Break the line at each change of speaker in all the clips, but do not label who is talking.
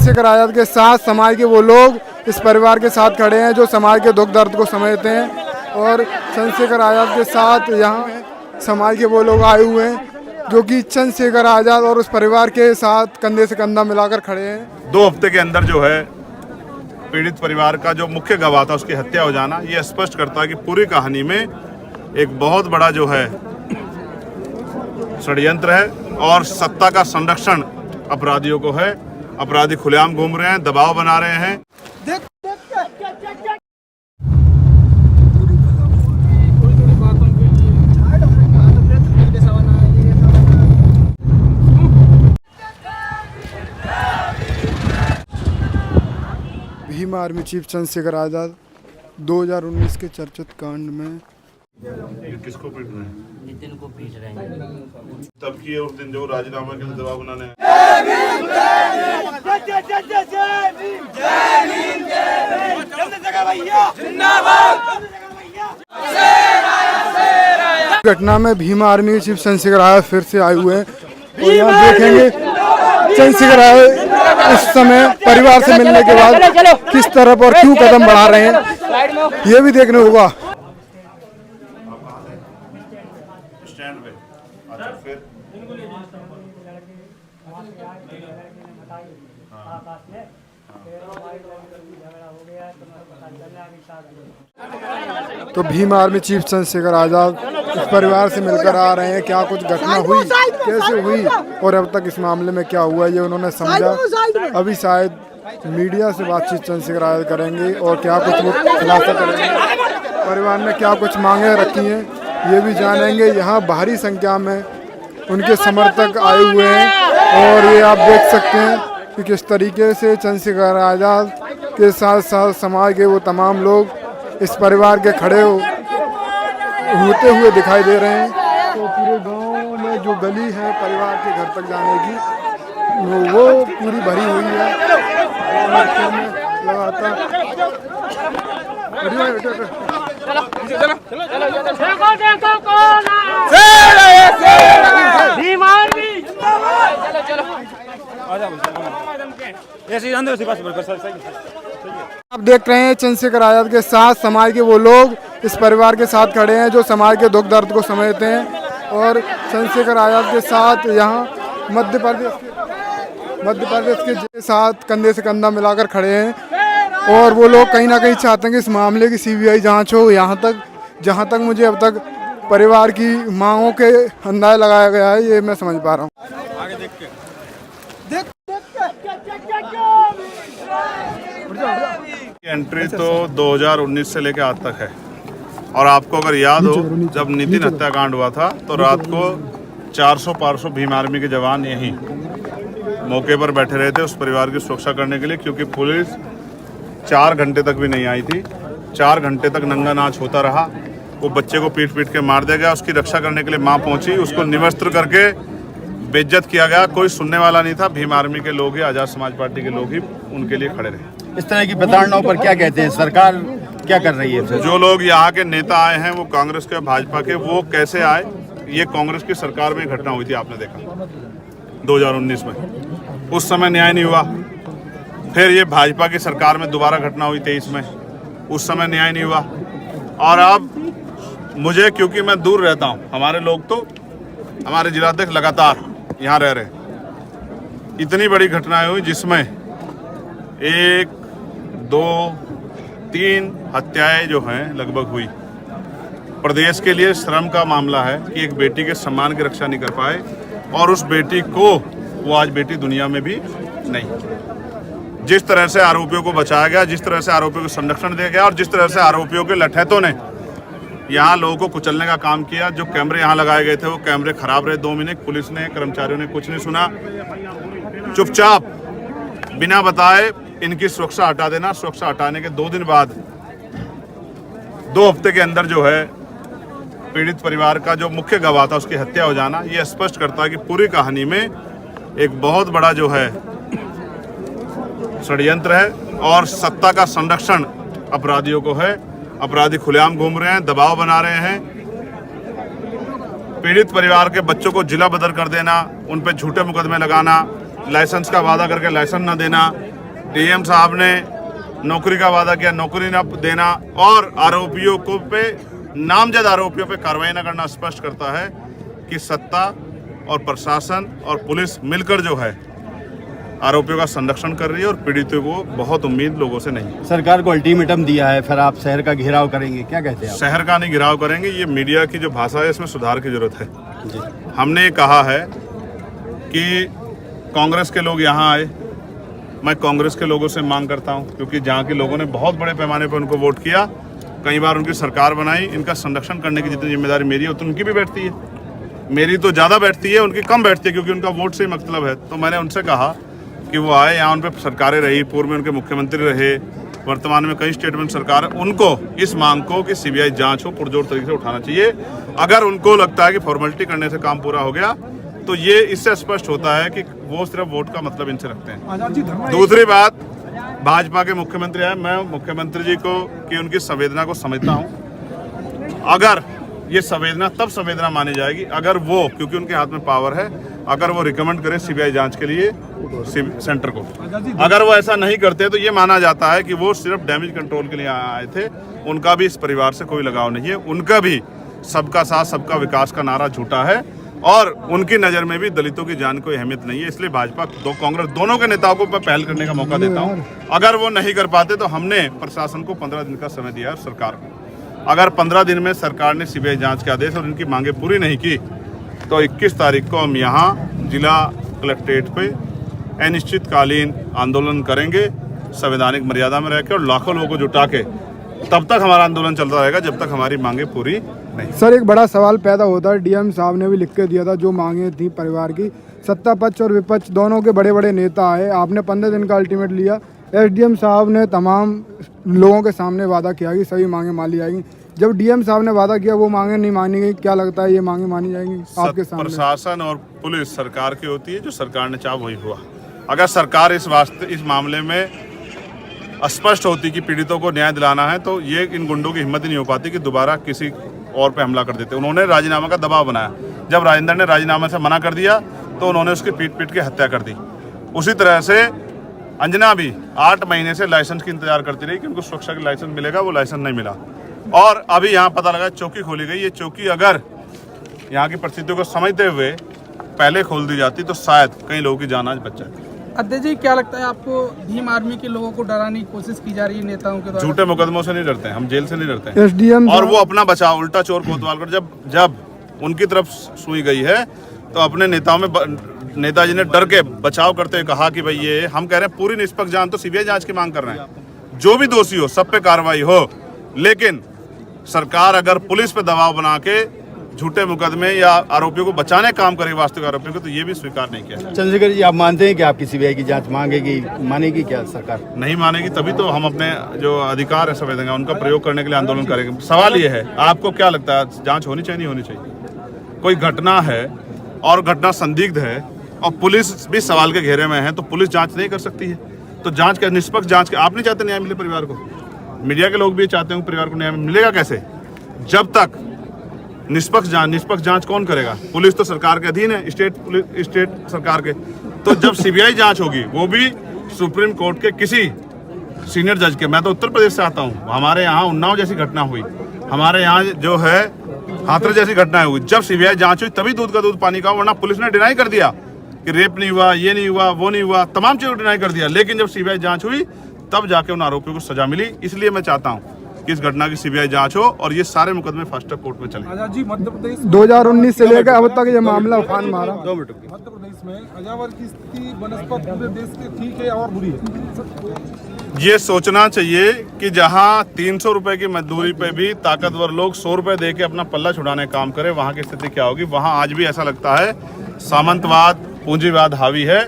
चंद्रशेखर आजाद के साथ समाज के वो लोग इस परिवार के साथ खड़े हैं जो समाज के दुख दर्द को समझते हैं, और चंद्रशेखर आजाद के साथ यहाँ समाज के वो लोग आए हुए हैं जो कि चंद्रशेखर आजाद और उस परिवार के साथ कंधे से कंधा मिलाकर खड़े हैं।
2 हफ्ते के अंदर जो है पीड़ित परिवार का जो मुख्य गवाह था उसकी हत्या हो जाना, ये स्पष्ट करता है कि पूरी कहानी में एक बहुत बड़ा जो है षड्यंत्र है और सत्ता का संरक्षण अपराधियों को है। अपराधी खुलेआम घूम रहे हैं, दबाव बना रहे हैं।
भीम आर्मी चीफ चंद्रशेखर आजाद 2019 के चर्चित कांड में
किसको पीट रहे हैं?
नितिन को पीट रहे हैं।
तब की उस दिन जो राजीनामा के लिए दबाव बनाने
घटना में भीम आर्मी चीफ चंद्रशेखर आजाद फिर से आए हुए हैं और यहाँ देखेंगे चंद्रशेखर आजाद इस समय परिवार से मिलने के बाद किस तरफ और क्यों कदम बढ़ा रहे हैं ये भी देखने होगा।
स्टैंड पे। अच्छा फिर
तो भीम आर्मी चीफ चंद्रशेखर आजाद इस परिवार से मिलकर आ रहे हैं। क्या कुछ घटना हुई, कैसे हुई और अब तक इस मामले में क्या हुआ ये उन्होंने समझा। अभी शायद मीडिया से बातचीत चंद्रशेखर आजाद करेंगे और क्या कुछ वो खुलासा करेंगे, परिवार ने क्या कुछ मांगे रखी हैं ये भी जानेंगे। यहाँ भारी संख्या में उनके समर्थक आए हुए हैं और ये आप देख सकते हैं कि किस तरीके से चंद्रशेखर आजाद के साथ साथ समाज के वो तमाम लोग इस परिवार के खड़े होते हुए दिखाई दे रहे हैं। तो पूरे गांव में जो गली है परिवार के घर तक जाने की वो पूरी भरी हुई है। लगातार आप देख रहे हैं चंद्रशेखर आजाद के साथ समाज के वो लोग इस परिवार के साथ खड़े हैं जो समाज के दुख दर्द को समझते हैं, और चंद्रशेखर आजाद के साथ यहाँ मध्य प्रदेश के साथ कंधे से कंधा मिलाकर खड़े हैं। और वो लोग कहीं ना कहीं चाहते हैं कि इस मामले की CBI जांच हो। जहाँ तक मुझे अब तक परिवार की मांगों के अंदाजा लगाया गया है ये मैं समझ पा रहा हूँ। आगे देख के
एंट्री तो 2019 से लेकर आज तक है। और आपको अगर याद हो जब नितिन हत्याकांड हुआ था तो रात को 400-500 भीम आर्मी के जवान यहीं मौके पर बैठे रहे थे उस परिवार की सुरक्षा करने के लिए, क्योंकि पुलिस 4 घंटे तक भी नहीं आई थी। 4 घंटे तक नंगा नाच होता रहा। वो बच्चे को पीट पीट के मार दिया गया। उसकी रक्षा करने के लिए माँ पहुंची, उसको निवस्त्र करके बेइज्जत किया गया। कोई सुनने वाला नहीं था। भीम आर्मी के लोग ही, आजाद समाज पार्टी के लोग ही उनके लिए खड़े रहे।
इस तरह की प्रताड़नाओं पर क्या कहते हैं, सरकार क्या कर रही है?
जो लोग यहाँ के नेता आए हैं वो कांग्रेस के भाजपा के, वो कैसे आए? ये कांग्रेस की सरकार में घटना हुई थी, आपने देखा 2019 में, उस समय न्याय नहीं हुआ। फिर ये भाजपा की सरकार में दोबारा घटना हुई 23 में, उस समय न्याय नहीं हुआ। और अब मुझे, क्योंकि मैं दूर रहता हूँ, हमारे लोग तो, हमारे जिलाध्यक्ष लगातार यहाँ रह रहे, इतनी बड़ी घटनाएं हुई जिसमें 1, 2, 3 हत्याएं जो हैं लगभग हुई। प्रदेश के लिए श्रम का मामला है कि एक बेटी के सम्मान की रक्षा नहीं कर पाए, और उस बेटी को वो आज बेटी दुनिया में भी नहीं। जिस तरह से आरोपियों को बचाया गया, जिस तरह से आरोपियों को संरक्षण दिया गया और जिस तरह से आरोपियों के लठैतों ने यहाँ लोगों को कुचलने का काम किया। जो कैमरे यहाँ लगाए गए थे वो कैमरे खराब रहे 2 महीने। पुलिस ने, कर्मचारियों ने कुछ नहीं सुना, चुपचाप बिना बताए इनकी सुरक्षा हटा देना। सुरक्षा हटाने के 2 दिन बाद, 2 हफ्ते के अंदर जो है पीड़ित परिवार का जो मुख्य गवाह था उसकी हत्या हो जाना, ये स्पष्ट करता है कि पूरी कहानी में एक बहुत बड़ा जो है षड्यंत्र है और सत्ता का संरक्षण अपराधियों को है। अपराधी खुलेआम घूम रहे हैं, दबाव बना रहे हैं। पीड़ित परिवार के बच्चों को जिला बदर कर देना, उन पर झूठे मुकदमे लगाना, लाइसेंस का वादा करके लाइसेंस न देना, डीएम साहब ने नौकरी का वादा किया, नौकरी न देना और आरोपियों को पे नामजद आरोपियों पे कार्रवाई न करना स्पष्ट करता है कि सत्ता और प्रशासन और पुलिस मिलकर जो है आरोपियों का संरक्षण कर रही है और पीड़ितों को बहुत उम्मीद लोगों से नहीं है।
सरकार को अल्टीमेटम दिया है, फिर आप शहर का घेराव करेंगे, क्या कहते हैं आप?
शहर का नहीं घेराव करेंगे, ये मीडिया की जो भाषा है इसमें सुधार की जरूरत है।
जी।
हमने ये कहा है कि कांग्रेस के लोग यहाँ आए, मैं कांग्रेस के लोगों से मांग करता हूँ क्योंकि जहाँ के लोगों ने बहुत बड़े पैमाने पर उनको वोट किया, कई बार उनकी सरकार बनाई, इनका संरक्षण करने की जितनी जिम्मेदारी मेरी है उतनी उनकी भी बैठती है। मेरी तो ज़्यादा बैठती है, उनकी कम बैठती है क्योंकि उनका वोट से ही मतलब है। तो मैंने उनसे कहा कि वो आए, यहाँ उन पर सरकारें रही, पूर्व में उनके मुख्यमंत्री रहे, वर्तमान में कई स्टेटमेंट सरकार, उनको इस मांग को कि सीबीआई जांच हो पुरजोर तरीके से उठाना चाहिए। अगर उनको लगता है कि फॉर्मेलिटी करने से काम पूरा हो गया तो ये इससे स्पष्ट होता है कि वो सिर्फ वोट का मतलब इनसे रखते हैं। दूसरी बात, भाजपा के मुख्यमंत्री हैं, मैं मुख्यमंत्री जी को कि उनकी संवेदना को समझता हूँ। अगर ये संवेदना तब संवेदना मानी जाएगी अगर वो, क्योंकि उनके हाथ में पावर है, अगर वो रिकमेंड करें सीबीआई जांच के लिए सेंटर को। अगर वो ऐसा नहीं करते तो ये माना जाता है कि वो सिर्फ डैमेज कंट्रोल के लिए आए थे। उनका भी इस परिवार से कोई लगाव नहीं है, उनका भी सबका साथ सबका विकास का नारा झूठा है और उनकी नज़र में भी दलितों की जान कोई अहमियत नहीं है। इसलिए भाजपा कांग्रेस दोनों के नेताओं को मैं पहल करने का मौका देता हूँ। अगर वो नहीं कर पाते तो हमने प्रशासन को 15 दिन का समय दिया है सरकार को। अगर 15 दिन में सरकार ने सीबीआई जांच के आदेश और इनकी मांगे पूरी नहीं की तो 21 तारीख को हम यहाँ जिला कलेक्ट्रेट पे अनिश्चितकालीन आंदोलन करेंगे, संवैधानिक मर्यादा में रहकर और लाखों लोगों को जुटा के। तब तक हमारा आंदोलन चलता रहेगा जब तक हमारी मांगे पूरी नहीं।
सर, एक बड़ा सवाल पैदा होता है, डीएम साहब ने भी लिख के दिया था जो मांगे थी परिवार की, सत्ता पक्ष और विपक्ष दोनों के बड़े बड़े नेता आए, आपने 15 दिन का अल्टीमेट लिया। एसडीएम साहब ने तमाम लोगों के सामने वादा किया कि सभी मांगे मान ली जाएंगी। जब डीएम साहब ने वादा किया वो मांगे नहीं मानी गई, क्या लगता है ये मांगे मानी जाएंगी आपके सामने?
प्रशासन और पुलिस सरकार की होती है, जो सरकार ने चाहा वही हुआ। अगर सरकार इस मामले में स्पष्ट होती कि पीड़ितों को न्याय दिलाना है तो ये इन गुंडों की हिम्मत ही नहीं हो पाती कि दोबारा किसी और पे हमला कर देते। उन्होंने राजीनामा का दबाव बनाया, जब राजेंद्र ने राजीनामा से मना कर दिया तो उन्होंने उसकी पीट के हत्या कर दी। उसी तरह से अंजना भी 8 महीने से लाइसेंस की इंतजार करती रही कि उनको सुरक्षा का लाइसेंस मिलेगा, वो लाइसेंस नहीं मिला। और अभी यहाँ पता लगा चौकी खोली गई, ये चौकी अगर यहाँ की परिस्थितियों को समझते हुए पहले खोल दी जाती तो शायद कई लोगों की जान आज बच जाती।
अध्यक्ष जी, क्या लगता है आपको भीम आर्मी के लोगों को डराने की कोशिश की जा रही है नेताओं के द्वारा?
झूठे मुकदमों से नहीं डरते हैं हम, जेल से नहीं डरते हैं।
एसडीएम
और वो अपना बचाव उल्टा चोर कोतवाल कर जब उनकी तरफ सुई गई है तो अपने नेताओं में नेताजी ने डर के बचाव करते हुए कहा कि भाई ये हम कह रहे हैं पूरी निष्पक्ष जांच, तो सीबीआई जांच की मांग कर रहे हैं, जो भी दोषी हो सब पे कार्रवाई हो। लेकिन सरकार अगर पुलिस पे दबाव बना के झूठे मुकदमे या आरोपियों को बचाने काम करे वास्तविक आरोपियों को, तो ये भी स्वीकार नहीं किया।
चंद्रशेखर जी, आप मानते हैं कि आपकी सीबीआई की जांच मांगेगी, मानेगी क्या सरकार?
नहीं मानेगी तभी तो हम अपने जो अधिकार है संवेदना उनका प्रयोग करने के लिए आंदोलन करेंगे। सवाल ये है, आपको क्या लगता है जांच होनी चाहिए नहीं होनी चाहिए? कोई घटना है और घटना संदिग्ध है और पुलिस भी सवाल के घेरे में है तो पुलिस जांच नहीं कर सकती है? तो जांच का निष्पक्ष जांच आप नहीं चाहते न्याय मिले परिवार को, मीडिया के लोग भी चाहते हैं परिवार को न्याय मिलेगा कैसे? जब तक निष्पक्ष जांच कौन करेगा? पुलिस तो सरकार के अधीन है, स्टेट सरकार के। तो जब सीबीआई जांच होगी वो भी सुप्रीम कोर्ट के किसी सीनियर जज के। मैं तो उत्तर प्रदेश से आता हूँ, हमारे यहाँ उन्नाव जैसी घटना हुई, हमारे यहाँ जो है हाथरस जैसी घटना हुई। जब सीबीआई जांच हुई तभी दूध का दूध पानी का, वरना पुलिस ने डिनाई कर दिया कि रेप नहीं हुआ, ये नहीं हुआ, वो नहीं हुआ, तमाम चीज़ों को डिनाई कर दिया। लेकिन जब सीबीआई जांच हुई तब जाके उन आरोपियों को सजा मिली। इसलिए मैं चाहता हूँ कि इस घटना की सीबीआई जांच हो और ये सारे मुकदमे फास्ट ट्रैक कोर्ट में चले।
आजाद जी, मध्य प्रदेश
2019 से लेकर अब तक ये मामला उफान मारा।
मध्य प्रदेश में अजावर की स्थिति बनस्पत पूरे देश के ठीक है और बुरी है।
ये सोचना चाहिए कि जहां 300 रुपए की मजदूरी पे भी ताकतवर लोग 100 रुपए दे के अपना पल्ला छुड़ाने का काम करें, वहां की स्थिति क्या होगी? वहां आज भी ऐसा लगता है सामंतवाद, पूंजीवाद हावी है,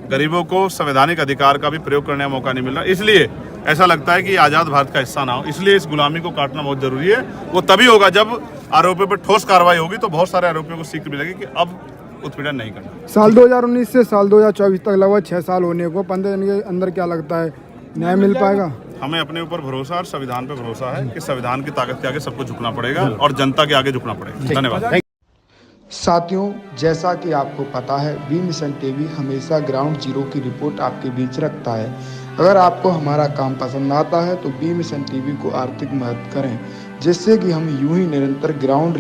गरीबों को संवैधानिक अधिकार का भी प्रयोग करने का मौका नहीं मिल रहा। इसलिए ऐसा लगता है कि आज़ाद भारत का हिस्सा ना हो, इसलिए इस गुलामी को काटना बहुत जरूरी है। वो तभी होगा जब आरोपियों पर ठोस कार्रवाई होगी, तो बहुत सारे आरोपियों को सीख मिलेगी कि अब उत्पीड़न नहीं करना।
साल 2019 से साल 2024 तक लगभग 6 साल होने को, 15 दिन के अंदर क्या लगता है न्याय मिल पाएगा?
हमें अपने ऊपर भरोसा और संविधान पे भरोसा है कि संविधान की ताकत के आगे सबको झुकना पड़ेगा और जनता के आगे झुकना पड़ेगा। धन्यवाद।
साथियों, जैसा कि आपको पता है, बी मिशन टीवी हमेशा ग्राउंड जीरो की रिपोर्ट आपके बीच रखता है। अगर आपको हमारा काम पसंद आता है तो बी मिशन टीवी को आर्थिक मदद करें, जिससे कि हम यूं ही निरंतर ग्राउंड